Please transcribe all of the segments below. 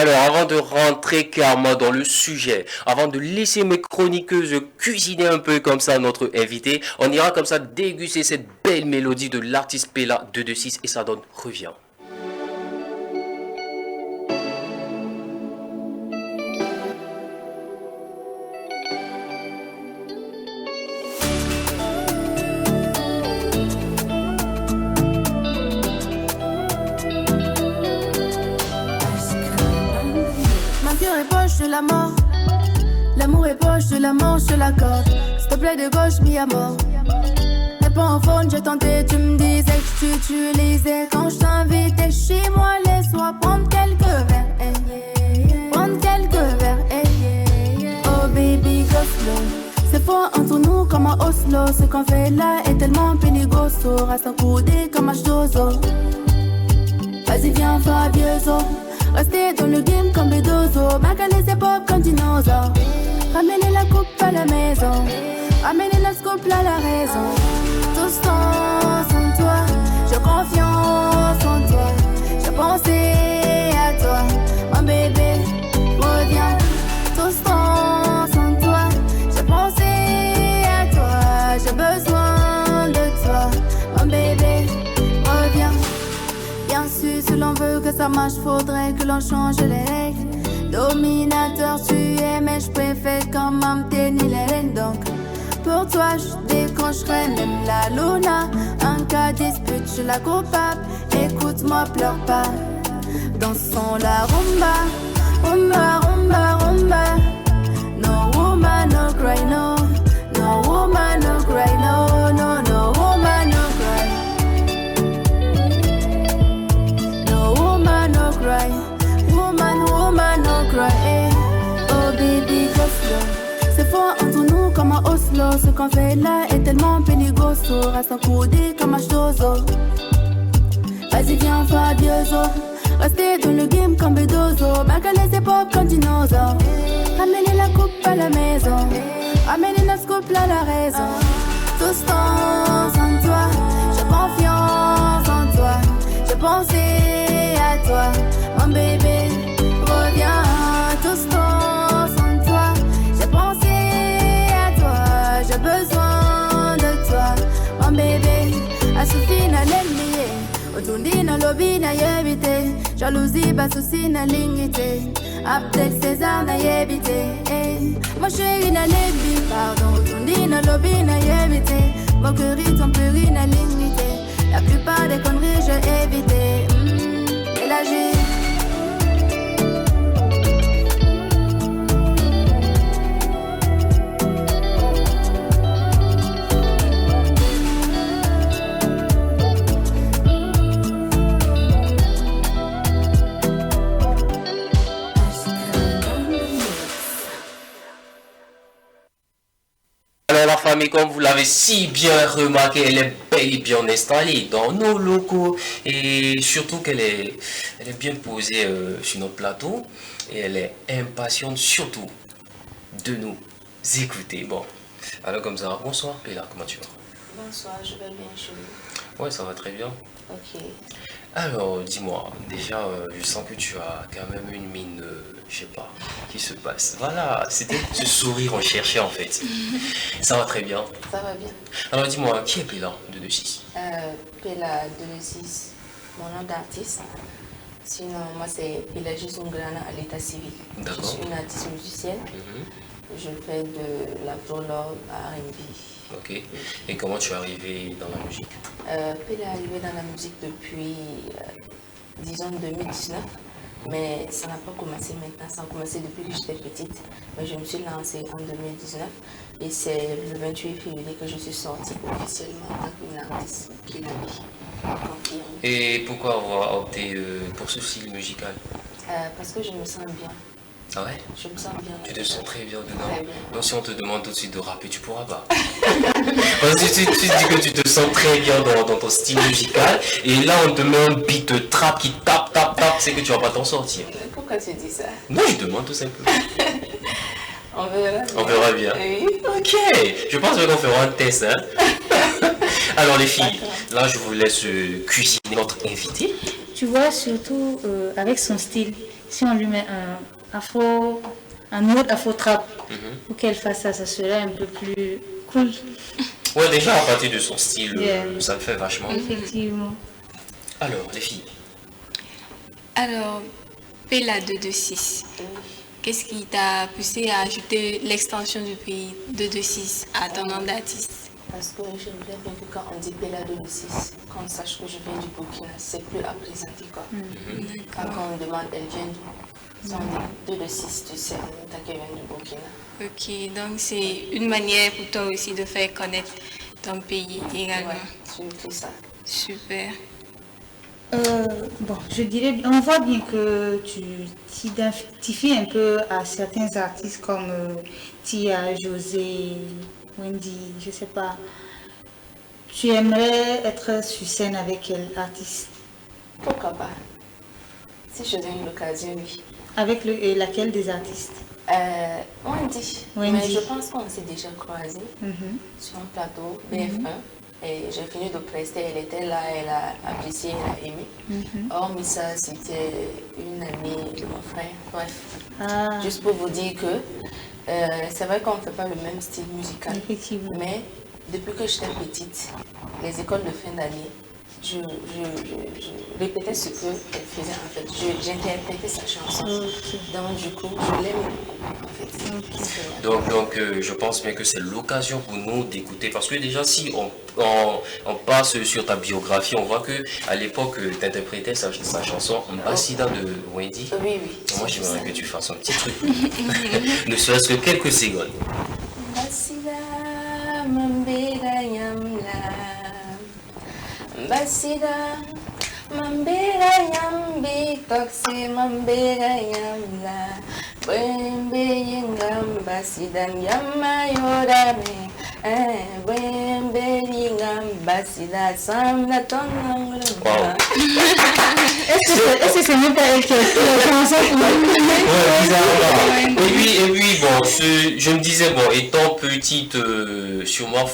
Alors, avant de rentrer clairement dans le sujet, avant de laisser mes chroniqueuses cuisiner un peu comme ça notre invité, on ira comme ça déguster cette belle mélodie de l'artiste Pella 226 et ça donne Reviens. Ma cœur est proche de la mort. L'amour est proche de la mort, je l'accorde. S'il te plaît, de gauche, mis à mort. T'es pas en phone, j'ai tenté, tu me disais que tu utilisais. Quand je t'invitais chez moi, laisse-moi prendre quelques verres. Prendre quelques verres. Oh baby, go slow. C'est fort entre nous comme un Oslo. Ce qu'on fait là est tellement peligroso. Reste accoudé comme un chozo. Vas-y, viens, Fabioso. Restez dans le game comme Bedozo. Macaler ses pop comme dinosaure. Ramenez la coupe à la maison. Ramenez notre couple à la raison. Tout ce temps sans toi. J'ai confiance en toi. J'ai pensé à toi. Mon bébé, reviens. Tout ce temps sans toi. J'ai pensé à toi. J'ai besoin de toi. Mon bébé, reviens. Bien sûr, si l'on veut que ça marche, faudrait que l'on change les règles. Dominateur tu es, mais je préfère quand même tenir les rênes. Donc, pour toi, je décrocherai même la luna. En cas de dispute, je suis la coupable. Écoute-moi, pleure pas. Dansons la rumba. Rumba, rumba, rumba. No woman, no cry, no. No woman, no cry, no. No, no woman, no cry. No woman, no cry. Woman, woman, no cry. Oh baby, go slow. C'est fort entre nous comme un Oslo. Ce qu'on fait là est tellement peligroso. Reste accoudé comme un chozo. Vas-y, viens, Fabioso. Restez dans le game comme Bedozo. Macaler ses pop comme dinosaure. Ramenez la coupe à la maison. Ramenez notre couple à la raison. Tout ce temps sans toi. J'ai confiance en toi. J'ai pensé à toi. Mon bébé, reviens. Tout ce temps sans toi. J'ai pensé à toi. J'ai besoin de toi. Mon bébé, à ce final l'ennemi. Otundi na lobby na yebite. Jalousie, bas souci na lingite. Abdel César na yebite. Ma chérie na lebi. Pardon, otundi na lobby na yebite. Moquerie, tromperie na lingite. La plupart des conneries j'ai évité. Et là j'ai Alors la famille, comme vous l'avez si bien remarqué, elle est bel et bien installée dans nos locaux et surtout elle est bien posée sur notre plateau et elle est impatiente surtout de nous écouter. Bon, alors comme ça, bonsoir Pella, comment tu vas? Bonsoir, je vais bien chez vous. Ouais, ça va très bien. Ok. Alors dis-moi, déjà je sens que tu as quand même une mine, je sais pas, qui se passe. Voilà, c'était ce sourire on cherchait en fait. Ça va très bien. Ça va bien. Alors dis-moi, qui est Pella 226? Pella 226, mon nom d'artiste. Sinon, moi c'est Pelagie Zungrana à l'état civil. D'accord. Je suis une artiste musicienne. Je fais de la love à R&B. Ok. Et comment tu es arrivé dans la musique? Pella est arrivé dans la musique depuis, disons, 2019. Mais ça n'a pas commencé maintenant, ça a commencé depuis que j'étais petite. Mais je me suis lancée en 2019 et c'est le 28 février que je suis sortie officiellement en tant qu'une artiste qui l'a mis. Et pourquoi avoir opté pour ce style musical? Parce que je me sens bien. Ah ouais? Je me sens bien. Tu te sens très bien dedans. Très bien. Donc si on te demande tout de suite de rapper, tu pourras pas. Parce que tu dis que tu te sens très bien dans ton style musical et là on te met un beat trap qui tape, c'est que tu vas pas t'en sortir. Pourquoi tu dis ça? Non, je demande tout simplement. On verra bien. On verra bien. Oui. Ok, je pense qu'on fera un test. Hein? Alors les filles, là je vous laisse cuisiner notre invité. Tu vois, surtout avec son style, si on lui met un autre afro-trap pour qu'elle fasse ça, ça serait un peu plus cool. Ouais, déjà à partir de son style, Yeah. ça le fait vachement. Effectivement. Alors, les filles. Alors, Pella 226, qu'est-ce qui t'a poussé à ajouter l'extension du pays 226 à ton nom d'artiste? Parce que j'aimerais bien que quand on dit Pella 226, qu'on sache que je viens du Burkina, c'est plus à présenter quoi. Quand on me demande elle vient d'où, si on dit 226, tu sais, t'as qu'elle vient du Burkina. Ok, donc c'est une manière pour toi aussi de faire connaître ton pays également. Ouais, c'est ça. Super. Bon, je dirais, on voit bien que tu t'identifies un peu à certains artistes comme Tia, José, Wendy, je sais pas. Tu aimerais être sur scène avec quel artiste? Pourquoi pas? Si je donne l'occasion, oui. Avec laquelle des artistes? Wendy. Wendy. Mais je pense qu'on s'est déjà croisés sur un plateau BF1. Et j'ai fini de prester, elle était là, elle a apprécié, elle a aimé. Hormis ça, c'était une amie de mon frère. Bref, juste pour vous dire que c'est vrai qu'on ne fait pas le même style musical. Effectivement. Mais depuis que j'étais petite, les écoles de fin d'année, je répétais ce qu'elle faisait en fait. J'interprétais sa chanson. Donc du coup, je l'aime beaucoup en fait. Donc je pense bien que c'est l'occasion pour nous d'écouter. Parce que déjà, si on passe sur ta biographie, on voit que à l'époque, tu interprétais sa chanson Mbasida de Wendy. Oui. Moi, j'aimerais que tu fasses un petit truc. Ne serait-ce que quelques secondes. Mbasida, mambera yamla. Mbasida, mambera yambi, toxe mambera yamla. Bwembe yenga mbasida yama yorame. Bwembe yenga mbasida samla tonangula. Est-ce que c'est même pas elle qui a écrit la chanson? Ouais, bizarrement. Et puis bon, je me disais, bon, étant petite, sûrement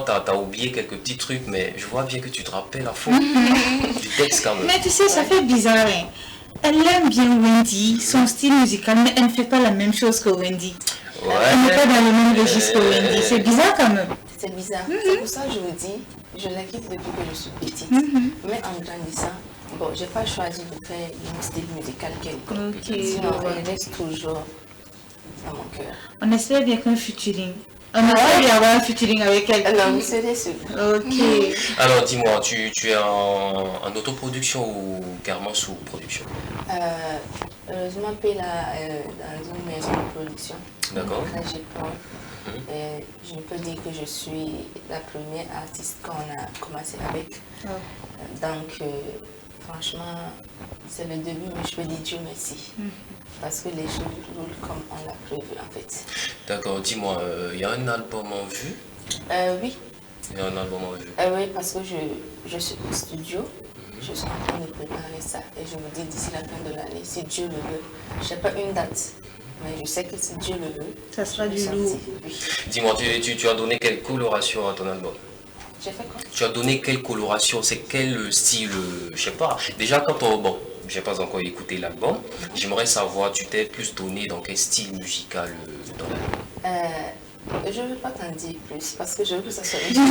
t'as oublié quelques petits trucs, mais je vois bien que tu te rappelles à fond du texte quand même. Mais tu sais, ça fait bizarre. Hein. Elle aime bien Wendy, son style musical, mais elle ne fait pas la même chose que Wendy. Ouais. Elle n'est pas dans le même registre que Wendy. C'est bizarre quand même. C'est bizarre. C'est pour ça que je vous dis, je la quitte depuis que je suis petite. Mais en grandissant, bon, j'ai pas choisi de faire un style musical quelconque. Sinon, elle reste toujours dans mon cœur. On espère bien qu'un featuring. On espère bien avoir un featuring avec elle. Non, vous serez sûr. Ok. Alors dis-moi, tu es en autoproduction ou carrément sous production? Je m'appelle dans une maison de production. D'accord. Là, je peux dire que je suis la première artiste qu'on a commencé avec. Donc, franchement, c'est le début, mais je peux dire Dieu merci. Parce que les choses roulent comme on l'a prévu en fait. D'accord, dis-moi, il y a un album en vue? Oui. Il y a un album en vue? Oui, parce que je suis au studio. Je suis en train de préparer ça et je me dis d'ici la fin de l'année, si Dieu le veut, je n'ai pas une date, mais je sais que si Dieu le veut, ça sera je du vais lourd. sortir. Oui. Dis-moi, tu as donné quelle coloration à ton album? J'ai fait quoi? Tu as donné quelle coloration? C'est quel style? Je sais pas. Déjà, bon, j'ai pas encore écouté l'album. J'aimerais savoir, tu t'es plus donné dans quel style musical dans l'album? Je ne veux pas t'en dire plus parce que je veux que ça soit une Non,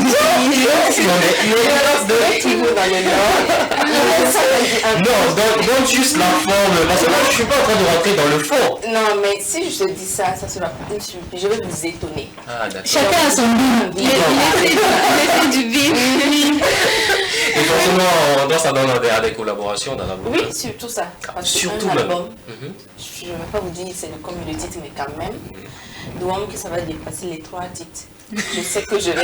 donc juste la forme, parce que moi je suis pas en train de rentrer dans le fond. Non, mais si je te dis ça, ça sera une surprise. Je vais vous étonner. Ah, d'accord. Chacun a son goût. L'effet du bim. Et forcément, on doit s'attendre à des collaborations dans l'album. Oui, surtout ça. Parce que Surtout un même. album, je ne vais pas vous dire c'est comme le titre, mais quand même, donc ça va dépasser les 3 titres. Je sais que je vais.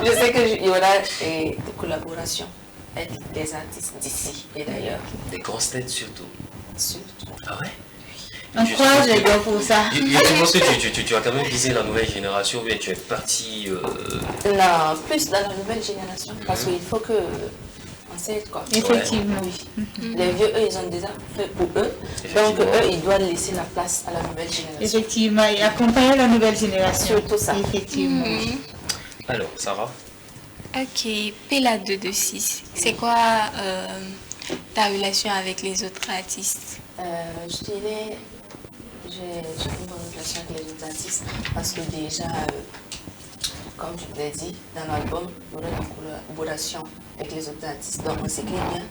Je sais qu'il y aura des collaborations avec des artistes d'ici et d'ailleurs. Des grosses têtes surtout. Surtout. Ah ouais? On croise les doigts pour ça. Je pense que tu as quand même visé la nouvelle génération, mais tu es parti. Non, plus dans la nouvelle génération, parce qu'il faut que on s'aide quoi. Effectivement. Oui. Les vieux, eux, ils ont déjà fait pour eux, donc eux, ils doivent laisser la place à la nouvelle génération. Effectivement, et accompagner la nouvelle génération. Surtout ça. Effectivement. Alors, Sarah? Ok, Pella 226. C'est quoi ta relation avec les autres artistes? Je dirais, j'ai une bonne relation avec les autres artistes parce que déjà, comme je vous l'ai dit, dans l'album, il y aura une collaboration avec les autres artistes. Donc on s'écrit bien.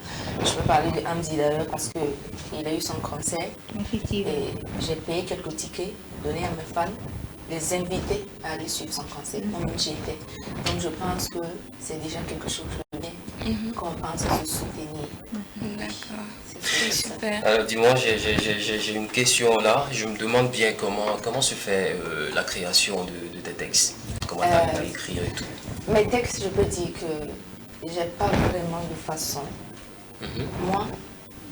Je peux parler de Hamzi d'ailleurs parce qu'il a eu son concert Effectivement. et j'ai payé quelques tickets, donné à mes fans, les inviter à aller suivre son concert. Moi-même j'y étais. Donc je pense que c'est déjà quelque chose de bien qu'on pense à se soutenir. D'accord. C'est ça. Super. Alors dis-moi, j'ai une question là. Je me demande bien comment se fait la création de tes textes. Comment tu arrives à écrire et tout. Mes textes, je peux dire que j'ai pas vraiment de façon. Moi,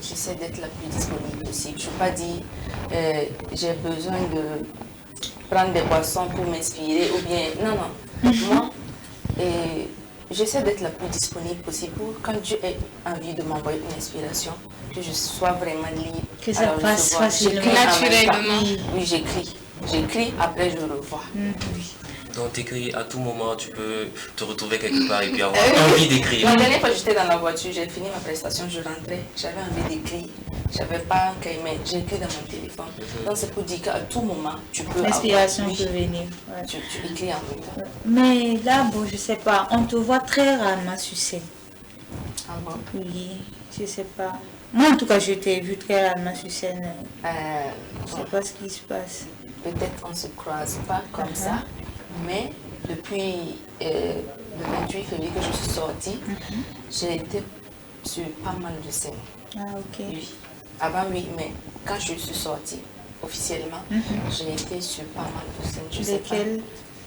j'essaie d'être la plus disponible possible. Je ne peux pas dire j'ai besoin de prendre des boissons pour m'inspirer ou bien. Non, non. Moi, j'essaie d'être la plus disponible possible pour quand Dieu a envie de m'envoyer une inspiration, que je sois vraiment libre. Que ça Alors, je passe vois, facilement. j'écris en même temps. Naturellement. Oui, j'écris. J'écris, après je revois. Donc t'écris à tout moment, tu peux te retrouver quelque part et puis avoir envie d'écrire. La dernière fois j'étais dans la voiture, j'ai fini ma prestation, je rentrais, j'avais envie d'écrire. J'avais pas un cahier, mais j'ai écrit dans mon téléphone. Donc c'est pour dire qu'à tout moment, tu peux L'inspiration avoir- peut venir. Ouais. Tu écris en même temps. Mais là, bon, je sais pas, on te voit très rarement sur scène. Ah bon? Oui, je sais pas. Moi, en tout cas, je t'ai vu très rarement sur scène. Je Bon, sais pas ce qui se passe. peut-être on se croise pas comme ça, mais depuis le 28 février que je suis sortie, j'ai été sur pas mal de scènes. Ah, ok. Oui. Avant, oui, mais quand je suis sortie officiellement, j'ai été sur pas mal de scènes. Je sais pas. Lesquelles?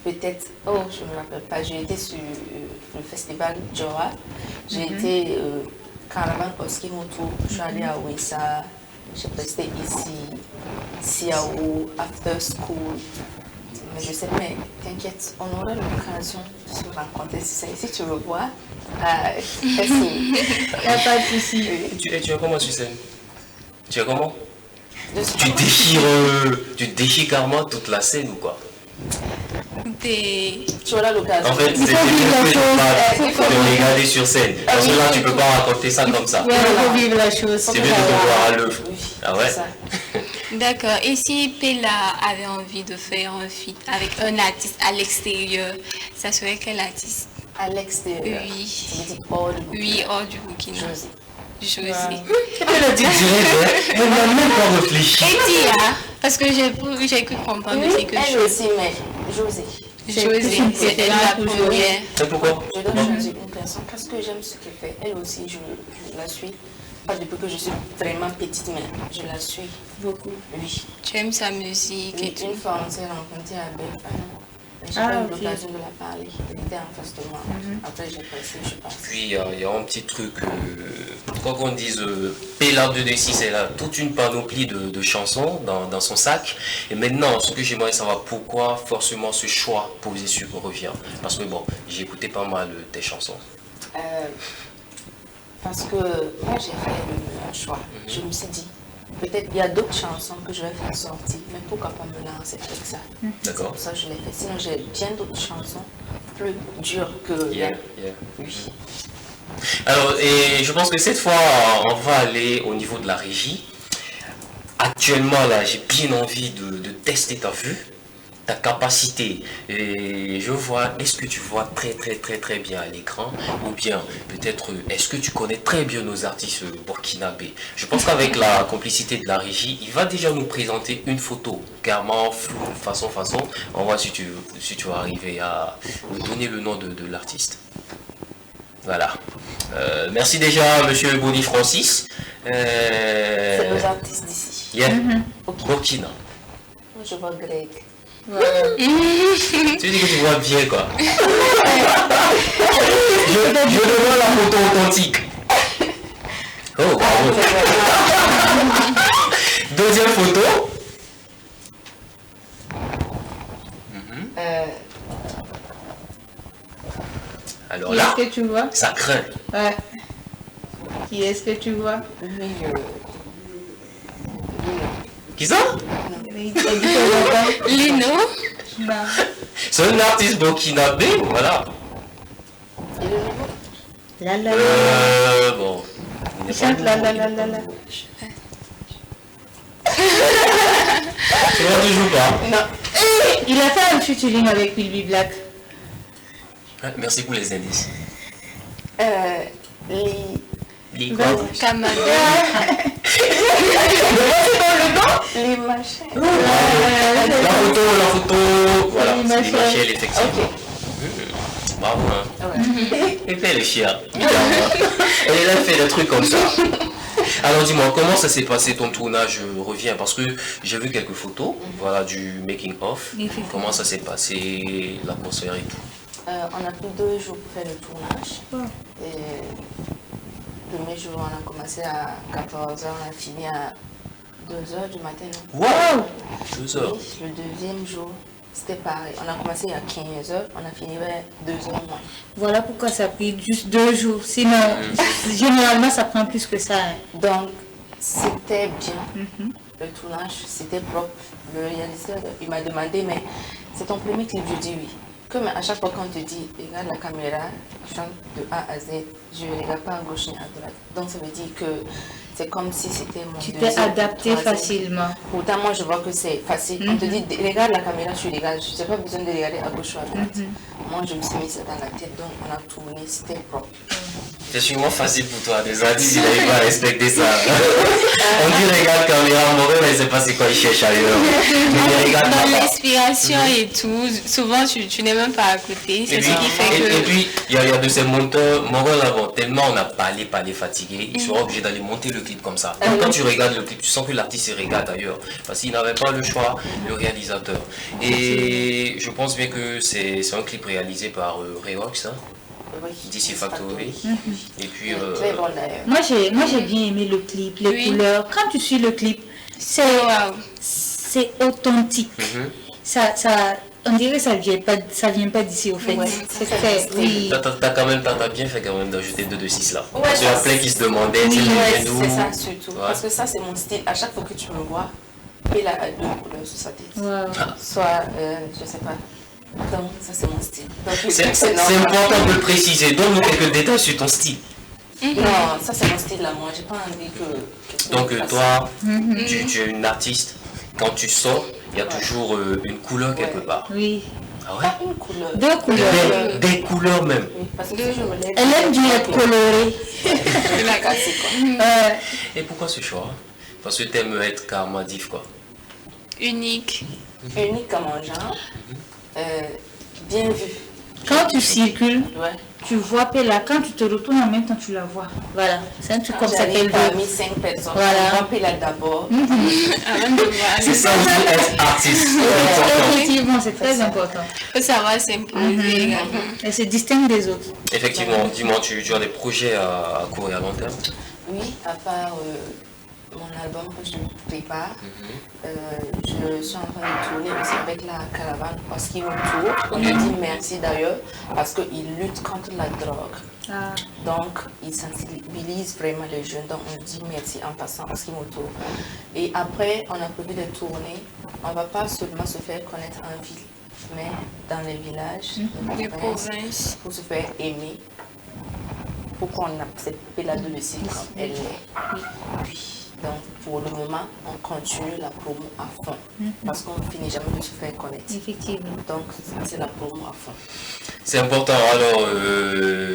Peut-être, oh, je ne me rappelle pas. J'ai été sur le festival Joa. J'ai été Caravane Oskimoto. Je suis allée à Ouissa. J'ai resté ici, Siaou, After School. Mais je sais, mais t'inquiète, on aura l'occasion de se rencontrer. Si tu le vois, c'est Il n'y a pas de souci. Tu es comment sur scène? Tu es comment? de Tu déchires carrément toute la scène ou quoi? Tu auras l'occasion. En fait, c'est bien que de regarder sur scène. Parce que là, tu peux pas raconter ça comme ça. Ouais, il faut vivre la chose. C'est mieux de te voir à l'œuvre. Oui, Ah ouais? c'est ça. D'accord. Et si Pella avait envie de faire un feat avec un artiste à l'extérieur, ça serait quel artiste? À l'extérieur. Oui. Tu me dis hors du Burkina. Oui, hors du Burkina. José. José. Elle a dit direct, elle n'a même pas réfléchi. Et Tia, parce que j'ai cru comprendre Oui, aussi que elle aussi, mais José. José, c'est elle la première. C'est pourquoi? Je dois choisir une personne parce que j'aime ce qu'elle fait. Elle aussi, je la suis. Pas depuis que je suis vraiment petite, mais je la suis beaucoup. Oui. Tu aimes sa musique et Oui, tout. une fois, on s'est rencontrés à Belfast. J'ai Ah, pas eu ok. l'occasion de la parler. Elle était en face de moi. Après, j'ai passé, je passe. Puis il y a un petit truc, quoi qu'on dise, Pella 226, elle a toute une panoplie de chansons dans son sac. Et maintenant, ce que j'aimerais savoir, pourquoi forcément ce choix posé sur Revient? Parce que bon, j'ai écouté pas mal tes chansons. Parce que moi, j'ai fait le meilleur choix. Je me suis dit, peut-être il y a d'autres chansons que je vais faire sortir, mais pourquoi pas me lancer avec ça? C'est D'accord. pour ça que je l'ai fait. Sinon, j'ai bien d'autres chansons plus dures que... Yeah. Oui. Alors, et je pense que cette fois, on va aller au niveau de la régie. Actuellement, là, j'ai bien envie de tester ta vue, ta capacité. Et je vois, est-ce que tu vois très bien à l'écran? Ou bien, peut-être, est-ce que tu connais très bien nos artistes burkinabés? Je pense qu'avec la complicité de la régie, il va déjà nous présenter une photo, carrément floue, façon. On voit si tu vas arriver à nous donner le nom de l'artiste. Voilà. Merci déjà, monsieur Boni Francis. C'est nos artistes d'ici. Yeah. Burkina. Moi, je vois Greg. Tu dis que tu vois bien quoi. Je demande la photo authentique. Oh, bravo. Deuxième photo. Alors Qui là, est-ce que tu vois? ça craint. Ouais. Qui est-ce que tu vois? Lui, Qui ça? Il t'a dit que pas. Lino, Non. C'est un artiste burkinabé, voilà. et le nouveau. Là. Bon. n'est Il pas chante là, nouveau, là, il là, n'est là, pas là. nouveau. Tu vois toujours pas. Non. Il a fait un featuring avec Will Be Black. Merci pour les indices. Les quoi? Kamado. les machins. La photo. Voilà, c'est l'imagelle, effectivement. Ok. Bravo, hein. Ouais. Et puis elle est fière. Elle a fait des trucs comme ça. Alors dis-moi, comment ça s'est passé ton tournage? Je reviens parce que j'ai vu quelques photos, voilà, du making of. Effectivement. Comment ça s'est passé, l'atmosphère et tout? On a pris 2 jours pour faire le tournage. Oh. Et le premier jour, on a commencé à 14h, on a fini à 2h du matin. Non? Wow 2 heures. Oui, le deuxième jour, c'était pareil. On a commencé à 15h, on a fini vers 2h moins. Voilà pourquoi ça a pris juste 2 jours. Sinon, généralement, ça prend plus que ça. Hein. Donc, c'était bien. Le tournage, c'était propre. Le réalisateur, il m'a demandé, mais c'est ton premier clip? Je dis oui. Comme à chaque fois qu'on te dit, regarde la caméra, chante de A à Z, je ne regarde pas à gauche ni à droite. Donc ça veut dire que c'est comme si c'était mon Tu t'es deuxième, adapté troisième. facilement. Pourtant, moi, je vois que c'est facile. On te dit, regarde la caméra, tu regardes. Je n'ai pas besoin de regarder à gauche ou à droite. Moi, je me suis mis ça dans la tête, donc on a tourné, c'était propre. C'est sûrement facile pour toi, des artistes, ils n'arrivent pas à respecter ça. On dit regarde caméra, mauvais, mais je ne sais pas c'est quoi ils cherchent ailleurs. Mais regarde Dans là-bas. l'inspiration et tout, souvent tu n'es même pas à côté. C'est ce qui fait et que. puis, il y a de ces monteurs, Morel avant, tellement on a parlé fatigué, ils seront obligés d'aller monter le clip comme ça. Donc, quand tu regardes le clip, tu sens que l'artiste se regarde ailleurs. Parce qu'il n'avait pas le choix, le réalisateur. Et je pense bien que c'est un clip réalisé par Reox, hein, Oui, DC Factory. Et puis, très bon d'ailleurs. Moi, j'ai bien aimé le clip, les Oui. couleurs. Quand tu suis le clip, Waouh. c'est authentique. On dirait que ça vient pas d'ici au fait. Ouais, C'est ça fait, reste. oui. t'as bien fait quand même d'ajouter 226 là. Ouais, Parce qu'il y a ça, plein qui se demandaient, tu sais, Ouais, d'où. c'est ça surtout. Ouais. Parce que ça, c'est mon style. À chaque fois que tu me vois, il a 2 couleurs sur sa tête. Wow. Soit, je sais pas. Donc, ça, c'est mon style. Donc, C'est normal. important de le préciser. Donne-nous quelques détails sur ton style. Non, ça, c'est mon style là. Moi, j'ai pas envie que. Donc toi, tu es une artiste. Quand tu sors, il y a toujours une couleur quelque part. Oui. Ah ouais? Pas une couleur. 2 couleurs. Des couleurs même. Oui, parce que si je me lève. Elle aime bien être colorée. Je la casse, quoi. Et pourquoi ce choix? Parce que tu aimes être karma diff quoi. Unique. Unique comme un genre. Bien vu. Quand tu circules, Ouais. tu vois Pella. Quand tu te retournes en même temps, tu la vois. Voilà. C'est un truc comme ça qu'elle J'arrive veut. parmi 5 personnes. Voilà. On va payer là d'abord. Avant de voir. C'est ça aussi être artiste. C'est important. Effectivement, c'est très important. Faut savoir s'imposer également. Elle se distingue des autres. Effectivement, dis-moi, tu as des projets à court et à long terme? Oui, à part mon album que je prépare, je suis en train de tourner aussi avec la caravane parce qu'ils m'entourent. On me dit merci d'ailleurs parce qu'ils luttent contre la drogue. Ah. Donc, ils sensibilisent vraiment les jeunes. Donc, on dit merci en passant parce qu'ils m'entourent. Et après, on a prévu de tourner. On ne va pas seulement se faire connaître en ville, mais dans les villages, dans Les les provinces, provinces. pour se faire aimer. Pourquoi on a cette Pella de Lucie comme elle est. Oui. Donc, pour le moment, on continue la promo à fond. Parce qu'on ne finit jamais de se faire connaître. Effectivement. Donc, c'est la promo à fond. C'est important. Alors,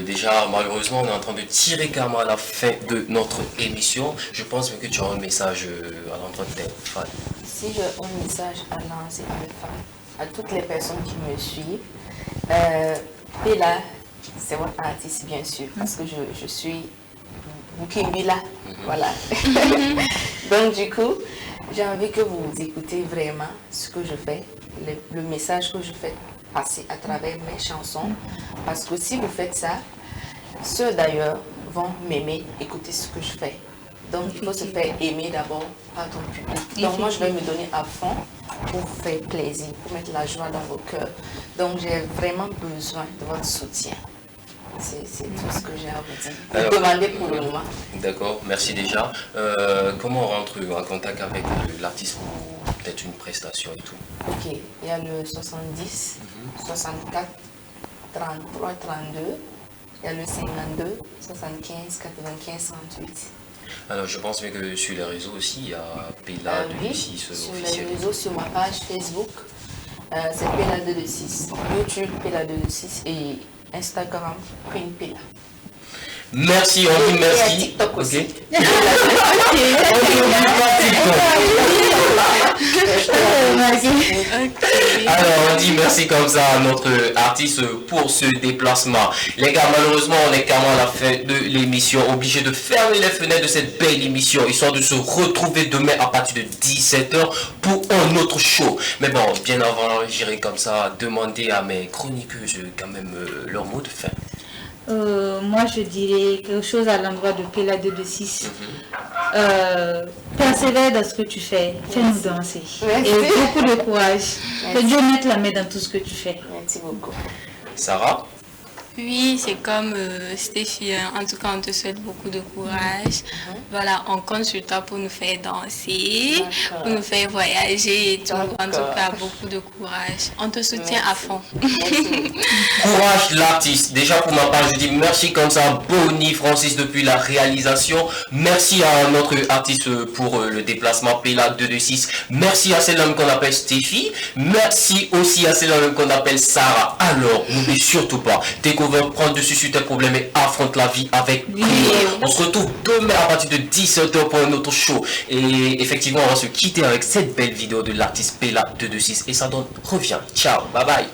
déjà, malheureusement, on est en train de tirer carrément à la fin de notre émission. Je pense que tu as un message à l'endroit de tes fans. Si j'ai un message à lancer à mes fans, à toutes les personnes qui me suivent, Pella, c'est votre artiste, bien sûr, parce que je suis Bukimbi-là. Voilà. Donc, du coup, j'ai envie que vous écoutez vraiment ce que je fais, le message que je fais passer à travers mes chansons. Parce que si vous faites ça, ceux d'ailleurs vont m'aimer, écouter ce que je fais. Donc, il faut se faire aimer d'abord par ton public. Donc, moi, je vais me donner à fond pour vous faire plaisir, pour mettre la joie dans vos cœurs. Donc, j'ai vraiment besoin de votre soutien. C'est tout ce que j'ai à vous dire. Vous demandez pour le moment. D'accord, merci déjà. Comment on rentre en contact avec l'artiste pour peut-être une prestation et tout? Ok, il y a le 70, 64, 33, 32. Il y a le 52, 75, 95, 38. Alors, je pense bien que sur les réseaux aussi, il y a Pela Oui, 226 sur officiel. les réseaux, sur ma page Facebook, c'est Pela226. YouTube Pela226 et Instagram Queen Pela. Merci, on dit Et à merci. TikTok aussi. Ok. On dit pas TikTok. Alors, on dit merci comme ça à notre artiste pour ce déplacement. Les gars, malheureusement, on est carrément à la fin de l'émission. Obligé de fermer les fenêtres de cette belle émission, histoire de se retrouver demain à partir de 17h pour un autre show. Mais bon, bien avant, j'irai comme ça demander à mes chroniqueuses quand même leur mot de fin. Moi, je dirais quelque chose à l'endroit de Pela 226. Persévère dans ce que tu fais. Fais-nous danser. Merci. Et beaucoup de courage. Que Merci. Dieu mette la main dans tout ce que tu fais. Merci beaucoup. Sarah? Oui, c'est comme Stéphie, hein. En tout cas, on te souhaite beaucoup de courage. Voilà, on compte sur toi pour nous faire danser, D'accord. pour nous faire voyager et tout. En tout D'accord. cas, beaucoup de courage. On te soutient à fond. Merci. Courage l'artiste. Déjà pour ma part, je dis merci comme ça, Bonnie Francis depuis la réalisation. Merci à notre artiste pour le déplacement Pela 226. Merci à celle-là qu'on appelle Stéphie. Merci aussi à celle-là qu'on appelle Sarah. Alors, n'oublie surtout pas, dès qu'on veut prendre dessus sur tes problèmes et affronte la vie avec brio. On se retrouve demain à partir de 17h pour un autre show. Et effectivement, on va se quitter avec cette belle vidéo de l'artiste Pela 226. Et ça donne, reviens. Ciao, bye bye.